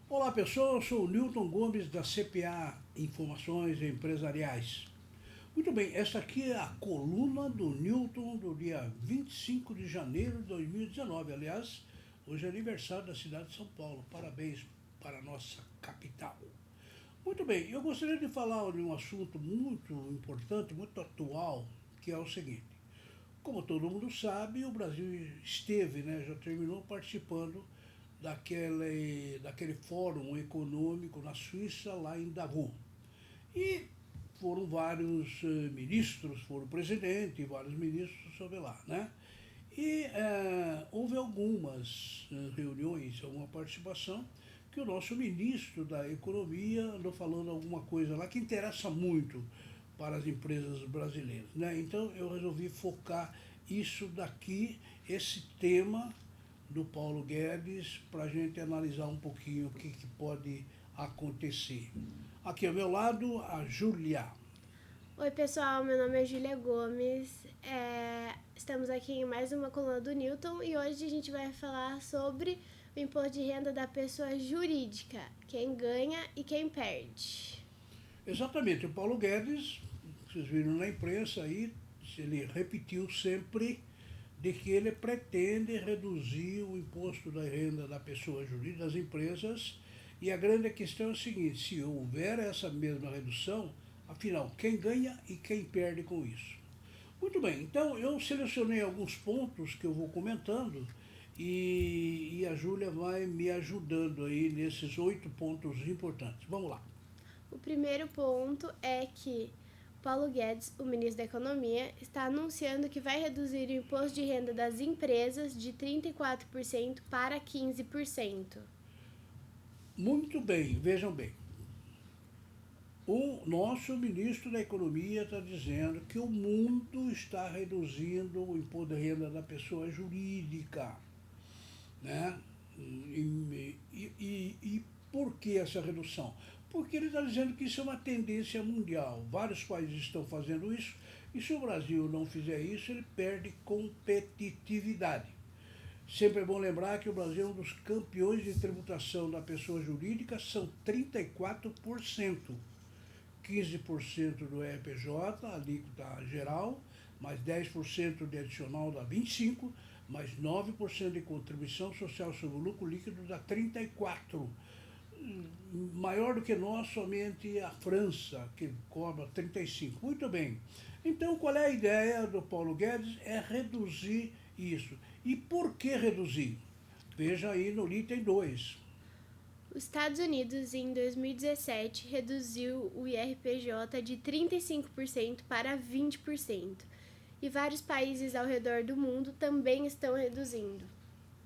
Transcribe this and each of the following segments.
Olá pessoal, eu sou o Newton Gomes da CPA Informações Empresariais. Muito bem, essa aqui é a coluna do Newton do dia 25 de janeiro de 2019. Aliás, hoje é aniversário da cidade de São Paulo. Parabéns para a nossa capital. Muito bem, eu gostaria de falar de um assunto muito importante, muito atual, que é o seguinte. Como todo mundo sabe, o Brasil esteve, já terminou participando daquele fórum econômico na Suíça, lá em Davos. E foram vários ministros, foram o presidente e vários ministros sobre lá, né? E houve algumas reuniões, alguma participação, que o nosso ministro da Economia andou falando alguma coisa lá que interessa muito para as empresas brasileiras, né? Então eu resolvi focar isso daqui, esse tema do Paulo Guedes, para a gente analisar um pouquinho o que pode acontecer. Aqui ao meu lado, a Júlia. Oi pessoal, meu nome é Júlia Gomes, estamos aqui em mais uma coluna do Newton e hoje a gente vai falar sobre o imposto de renda da pessoa jurídica, quem ganha e quem perde. Exatamente, o Paulo Guedes, vocês viram na imprensa aí, ele repetiu sempre de que ele pretende reduzir o imposto da renda da pessoa jurídica, das empresas, e a grande questão é o seguinte, se houver essa mesma redução, afinal, quem ganha e quem perde com isso? Muito bem, então eu selecionei alguns pontos que eu vou comentando e a Júlia vai me ajudando aí nesses 8 pontos importantes. Vamos lá. O primeiro ponto é que Paulo Guedes, o ministro da Economia, está anunciando que vai reduzir o imposto de renda das empresas de 34% para 15%. Muito bem, vejam bem. O nosso ministro da Economia está dizendo que o mundo está reduzindo o imposto de renda da pessoa jurídica, né? E por que essa redução? Porque ele está dizendo que isso é uma tendência mundial. Vários países estão fazendo isso e se o Brasil não fizer isso, ele perde competitividade. Sempre é bom lembrar que o Brasil é um dos campeões de tributação da pessoa jurídica, são 34%. 15% do EPJ, alíquota geral, mais 10% de adicional dá 25%, mais 9% de contribuição social sobre o lucro líquido dá 34%. Maior do que nós, somente a França, que cobra 35%. Muito bem. Então, qual é a ideia do Paulo Guedes? É reduzir isso. E por que reduzir? Veja aí no item 2. Os Estados Unidos, em 2017, reduziu o IRPJ de 35% para 20%, e vários países ao redor do mundo também estão reduzindo.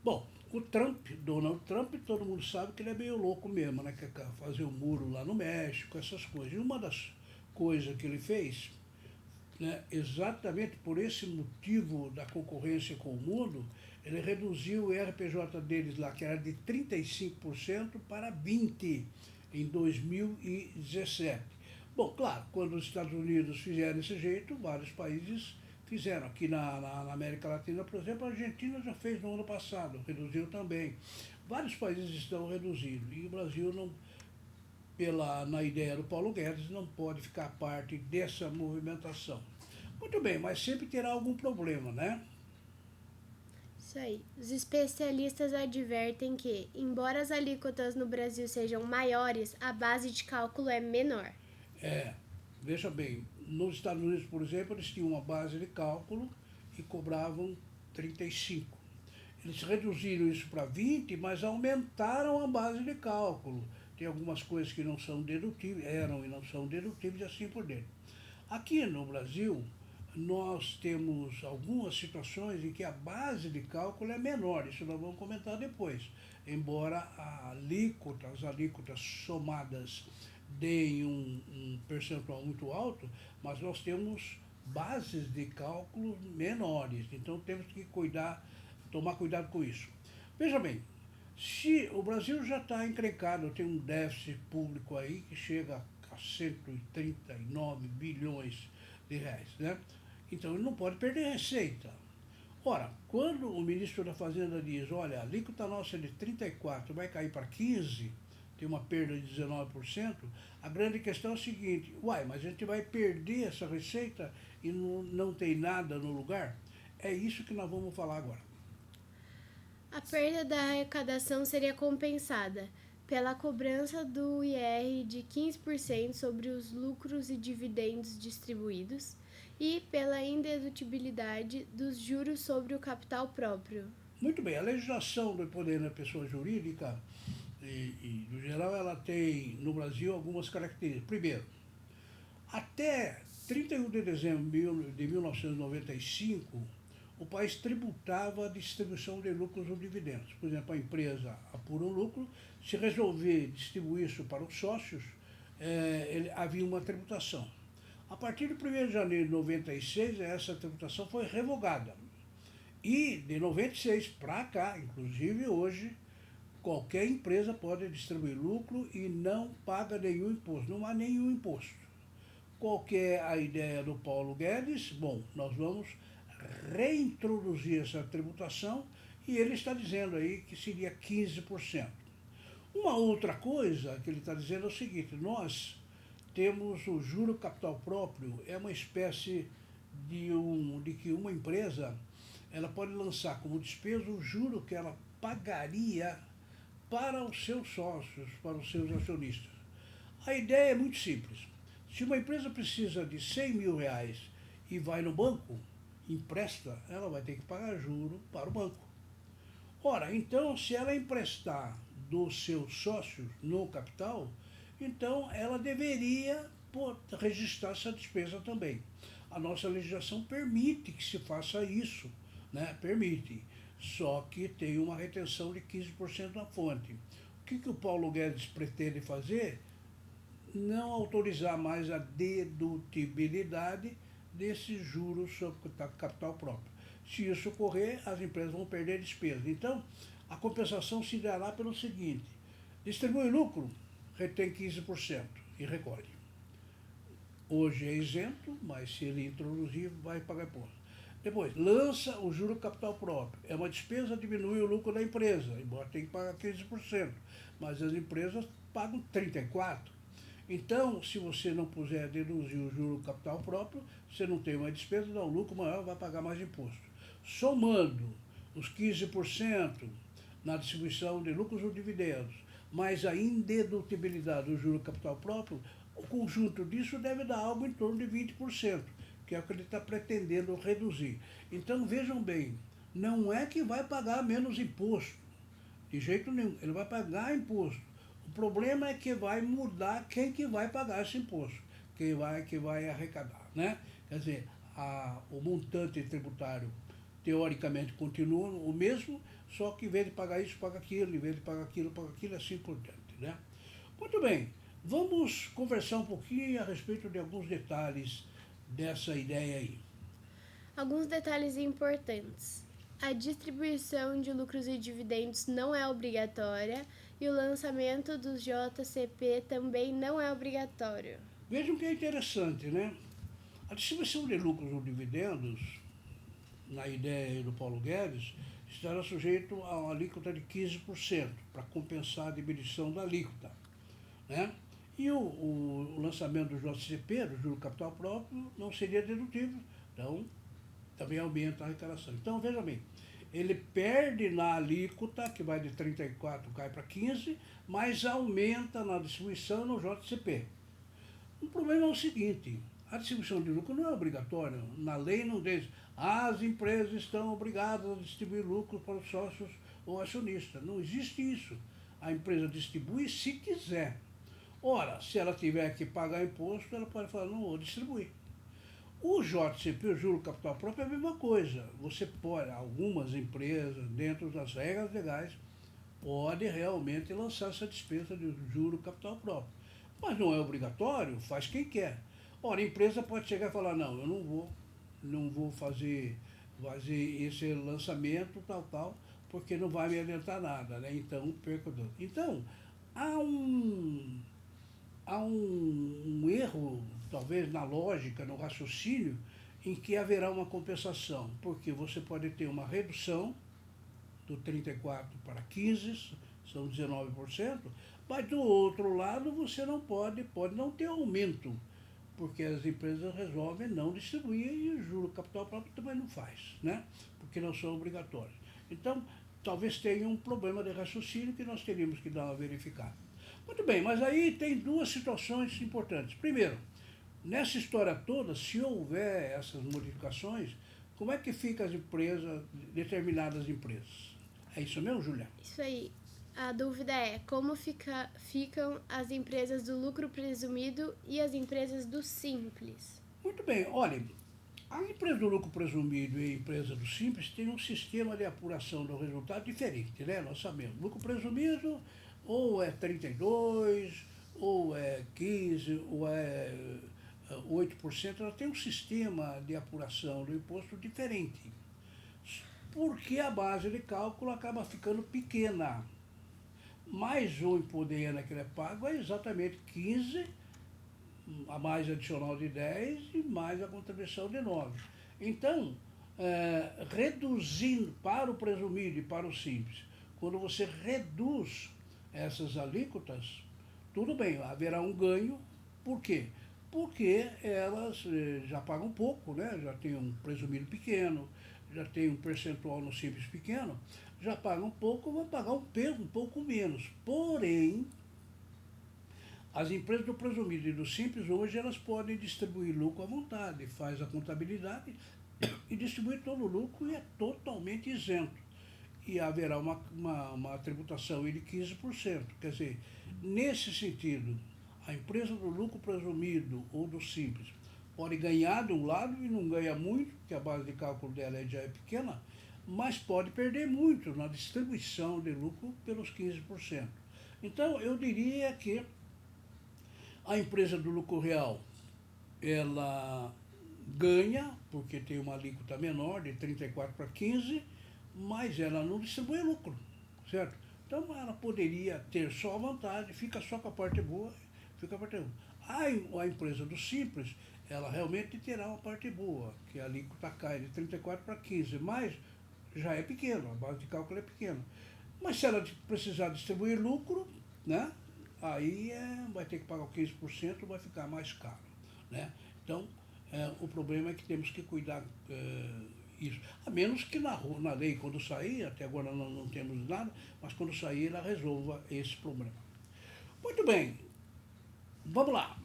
Bom, o Trump, Donald Trump, todo mundo sabe que ele é meio louco mesmo, né? Quer fazer um muro lá no México, essas coisas. E uma das coisas que ele fez, né, exatamente por esse motivo da concorrência com o mundo, ele reduziu o RPJ deles lá, que era de 35% para 20% em 2017. Bom, claro, quando os Estados Unidos fizeram desse jeito, vários países fizeram. Aqui na América Latina, por exemplo, a Argentina já fez no ano passado, reduziu também. Vários países estão reduzindo e o Brasil não, na ideia do Paulo Guedes, não pode ficar parte dessa movimentação. Muito bem, mas sempre terá algum problema, né? Isso aí. Os especialistas advertem que, embora as alíquotas no Brasil sejam maiores, a base de cálculo é menor. É, veja bem, nos Estados Unidos, por exemplo, eles tinham uma base de cálculo e cobravam 35. Eles reduziram isso para 20, mas aumentaram a base de cálculo. Tem algumas coisas que não são dedutíveis, eram e não são dedutíveis, e assim por dentro. Aqui no Brasil, nós temos algumas situações em que a base de cálculo é menor, isso nós vamos comentar depois. Embora as alíquotas somadas deem um percentual muito alto, mas nós temos bases de cálculo menores, então temos que tomar cuidado com isso. Veja bem, se o Brasil já está encrencado, tem um déficit público aí que chega a 139 bilhões de reais, né? Então ele não pode perder receita. Ora, quando o ministro da Fazenda diz, olha, a alíquota nossa é de 34, vai cair para 15, tem uma perda de 19%, a grande questão é o seguinte, mas a gente vai perder essa receita e não tem nada no lugar? É isso que nós vamos falar agora. A perda da arrecadação seria compensada pela cobrança do IR de 15% sobre os lucros e dividendos distribuídos e pela indedutibilidade dos juros sobre o capital próprio. Muito bem, a legislação do imposto da pessoa jurídica, no geral, ela tem no Brasil algumas características. Primeiro, até 31 de dezembro de 1995, o país tributava a distribuição de lucros ou dividendos. Por exemplo, a empresa apura um lucro, se resolver distribuir isso para os sócios, havia uma tributação. A partir de 1º de janeiro de 96, essa tributação foi revogada. E de 96 para cá, inclusive hoje, qualquer empresa pode distribuir lucro e não paga nenhum imposto, não há nenhum imposto. Qual que é a ideia do Paulo Guedes? Bom, nós vamos reintroduzir essa tributação e ele está dizendo aí que seria 15%. Uma outra coisa que ele está dizendo é o seguinte, nós temos o juro capital próprio, é uma espécie de que uma empresa ela pode lançar como despesa o juro que ela pagaria para os seus sócios, para os seus acionistas. A ideia é muito simples. Se uma empresa precisa de 100 mil reais e vai no banco, empresta, ela vai ter que pagar juro para o banco. Ora, então, se ela emprestar dos seus sócios no capital, então ela deveria registrar essa despesa também. A nossa legislação permite que se faça isso, né? Permite, só que tem uma retenção de 15% na fonte. O que o Paulo Guedes pretende fazer? Não autorizar mais a dedutibilidade desses juros sobre capital próprio. Se isso ocorrer, as empresas vão perder despesa. Então, a compensação se dará pelo seguinte, distribui lucro, retém 15% e recolhe. Hoje é isento, mas se ele introduzir, vai pagar imposto. Depois, lança o juro capital próprio. É uma despesa, diminui o lucro da empresa, embora tenha que pagar 15%, mas as empresas pagam 34%. Então, se você não puser deduzir o juro capital próprio, você não tem uma despesa, dá um lucro maior, vai pagar mais imposto. Somando os 15% na distribuição de lucros ou dividendos, mais a indedutibilidade do juro capital próprio, o conjunto disso deve dar algo em torno de 20%, que é o que ele está pretendendo reduzir. Então, vejam bem, não é que vai pagar menos imposto, de jeito nenhum, ele vai pagar imposto. O problema é que vai mudar quem que vai pagar esse imposto, que vai arrecadar, né? Quer dizer, o montante tributário, teoricamente, continua o mesmo, só que em vez de pagar isso, paga aquilo, em vez de pagar aquilo, assim por diante, né? Muito bem, vamos conversar um pouquinho a respeito de alguns detalhes dessa ideia aí. Alguns detalhes importantes. A distribuição de lucros e dividendos não é obrigatória e o lançamento dos JCP também não é obrigatório. Vejam que é interessante, né? A distribuição de lucros ou dividendos, na ideia do Paulo Guedes, estará sujeito a uma alíquota de 15% para compensar a diminuição da alíquota, né? E o lançamento do JCP, do juro capital próprio, não seria dedutível, então também aumenta a arrecadação. Então, veja bem, ele perde na alíquota, que vai de 34, cai para 15, mas aumenta na distribuição no JCP. O problema é o seguinte, a distribuição de lucro não é obrigatória, na lei não diz, as empresas estão obrigadas a distribuir lucro para os sócios ou acionistas. Não existe isso. A empresa distribui se quiser. Ora, se ela tiver que pagar imposto, ela pode falar, não vou distribuir. O JCP, o juro capital próprio, é a mesma coisa. Você pode, algumas empresas, dentro das regras legais, pode realmente lançar essa despesa de juro capital próprio. Mas não é obrigatório, faz quem quer. Ora, a empresa pode chegar e falar, não, eu não vou fazer esse lançamento, tal, porque não vai me adiantar nada, né? Então, perco. Então, há um erro, talvez na lógica, no raciocínio, em que haverá uma compensação, porque você pode ter uma redução do 34 para 15, são 19%, mas do outro lado você não pode não ter aumento, porque as empresas resolvem não distribuir e o juro capital próprio também não faz, né? Porque não são obrigatórios. Então, talvez tenha um problema de raciocínio que nós teríamos que dar uma verificada. Muito bem, mas aí tem duas situações importantes. Primeiro, nessa história toda, se houver essas modificações, como é que ficam as empresas, determinadas empresas? É isso mesmo, Julia? Isso aí. A dúvida é como ficam as empresas do lucro presumido e as empresas do simples. Muito bem, olha, a empresa do lucro presumido e a empresa do simples têm um sistema de apuração do resultado diferente, né? Nós sabemos, lucro presumido ou é 32, ou é 15, ou é 8%, ela tem um sistema de apuração do imposto diferente, porque a base de cálculo acaba ficando pequena. Mais o imposto de renda que ele é pago é exatamente 15, a mais adicional de 10 e mais a contribuição de 9. Então, reduzindo para o presumido e para o simples, quando você reduz essas alíquotas, tudo bem, haverá um ganho. Por quê? Porque elas já pagam pouco, né? Já tem um presumido pequeno, já tem um percentual no simples pequeno, já pagam pouco, vão pagar um pouco menos. Porém, as empresas do presumido e do simples hoje elas podem distribuir lucro à vontade, faz a contabilidade e distribui todo o lucro e é totalmente isento. E haverá uma tributação de 15%. Quer dizer, nesse sentido, a empresa do lucro presumido ou do simples pode ganhar de um lado e não ganha muito, porque a base de cálculo dela já é pequena, mas pode perder muito na distribuição de lucro pelos 15%. Então, eu diria que a empresa do lucro real, ela ganha, porque tem uma alíquota menor, de 34 para 15, mas ela não distribui lucro, certo? Então, ela poderia ter só a vantagem, fica só com a parte boa, fica a parte boa. A empresa do simples, ela realmente terá uma parte boa, que a alíquota cai de 34 para 15, mas já é pequeno, a base de cálculo é pequena. Mas se ela precisar distribuir lucro, né, aí vai ter que pagar o 15%, vai ficar mais caro, né? Então, o problema é que temos que cuidar isso. A menos que na lei, quando sair, até agora não temos nada, mas quando sair ela resolva esse problema. Muito bem, vamos lá.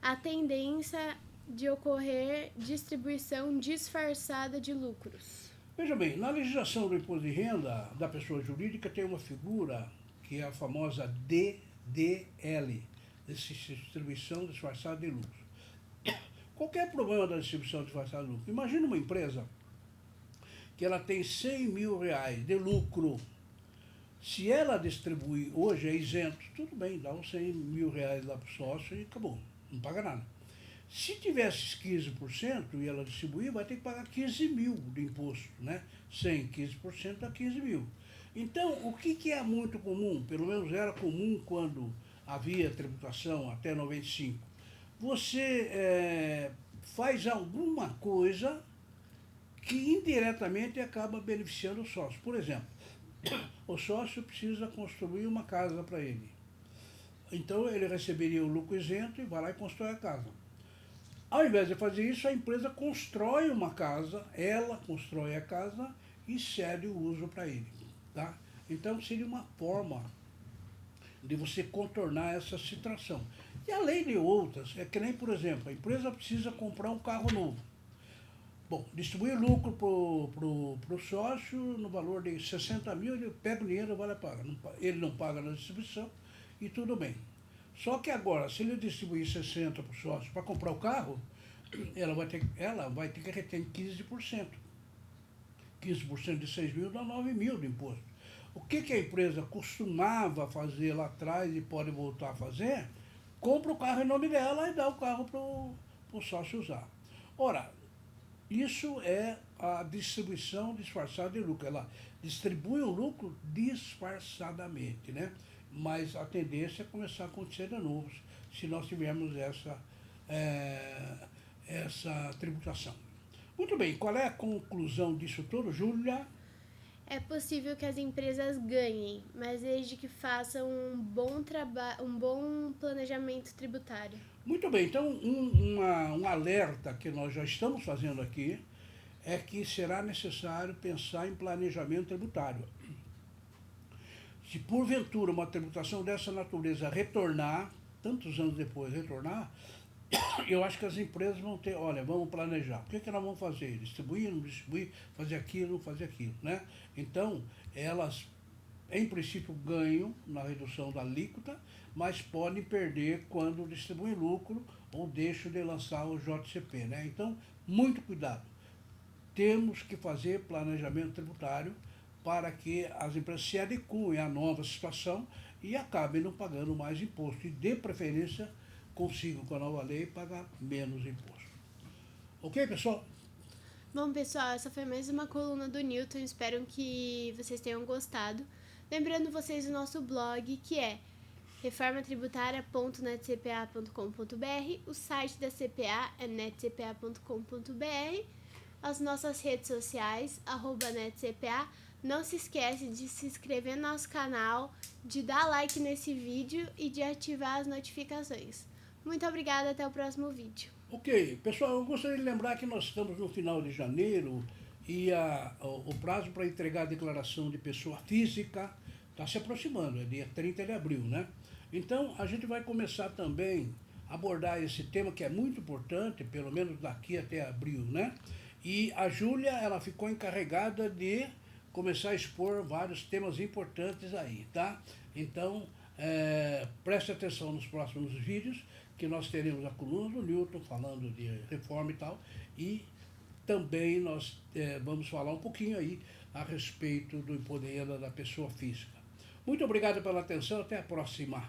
A tendência de ocorrer distribuição disfarçada de lucros. Veja bem, na legislação do imposto de renda da pessoa jurídica tem uma figura que é a famosa DDL, distribuição disfarçada de lucros. Qualquer problema da distribuição disfarçada de lucros, imagina uma empresa que ela tem 100 mil reais de lucro. Se ela distribuir, hoje é isento, tudo bem, dá uns 100 mil reais lá para o sócio e acabou, não paga nada. Se tivesse 15% e ela distribuir, vai ter que pagar 15 mil de imposto, né? 100, 15% dá 15 mil. Então, o que é muito comum, pelo menos era comum quando havia tributação até 95, você faz alguma coisa que indiretamente acaba beneficiando o sócio. Por exemplo, o sócio precisa construir uma casa para ele. Então, ele receberia o lucro isento e vai lá e constrói a casa. Ao invés de fazer isso, a empresa constrói uma casa, ela constrói a casa e cede o uso para ele. Tá? Então, seria uma forma de você contornar essa situação. E além de outras, é que nem, por exemplo, a empresa precisa comprar um carro novo. Bom, distribui lucro pro sócio no valor de 60 mil, ele pega o dinheiro e vai lá pagar. Ele não paga na distribuição e tudo bem. Só que agora, se ele distribuir 60 para o sócio para comprar o carro, ela vai ter que reter 15%. 15% de 6 mil dá 9 mil de imposto. O que a empresa costumava fazer lá atrás e pode voltar a fazer? Compra o carro em nome dela e dá o carro para o sócio usar. Ora, isso é a distribuição disfarçada de lucro. Ela distribui o lucro disfarçadamente, né? Mas a tendência é começar a acontecer de novo se nós tivermos essa tributação. Muito bem, qual é a conclusão disso tudo, Júlia? é possível que as empresas ganhem, mas desde que façam um bom planejamento tributário. Muito bem, então um alerta que nós já estamos fazendo aqui é que será necessário pensar em planejamento tributário. Se porventura uma tributação dessa natureza retornar, tantos anos depois retornar, eu acho que as empresas vão ter, olha, vamos planejar. O que nós vamos fazer? Distribuir, não distribuir, fazer aquilo, não fazer aquilo, né? Então, elas, em princípio, ganham na redução da alíquota, mas podem perder quando distribuem lucro ou deixam de lançar o JCP, né? Então, muito cuidado. Temos que fazer planejamento tributário para que as empresas se adequem à nova situação e acabem não pagando mais imposto. E, de preferência, consigam, com a nova lei, pagar menos imposto. Ok, pessoal? Bom, pessoal, essa foi mais uma coluna do Newton. Espero que vocês tenham gostado. Lembrando vocês do nosso blog, que é reformatributária.netcpa.com.br. O site da CPA é netcpa.com.br. As nossas redes sociais, @netcpa. Não se esquece de se inscrever no nosso canal, de dar like nesse vídeo e de ativar as notificações. Muito obrigada, até o próximo vídeo. Ok, pessoal, eu gostaria de lembrar que nós estamos no final de janeiro e o prazo para entregar a declaração de pessoa física está se aproximando, é dia 30 de abril, né? Então, a gente vai começar também a abordar esse tema que é muito importante, pelo menos daqui até abril, né? E a Júlia, ela ficou encarregada de começar a expor vários temas importantes aí, tá? Então, preste atenção nos próximos vídeos, que nós teremos a coluna do Newton falando de reforma e tal, e também nós vamos falar um pouquinho aí a respeito do imposto de renda da pessoa física. Muito obrigado pela atenção, até a próxima.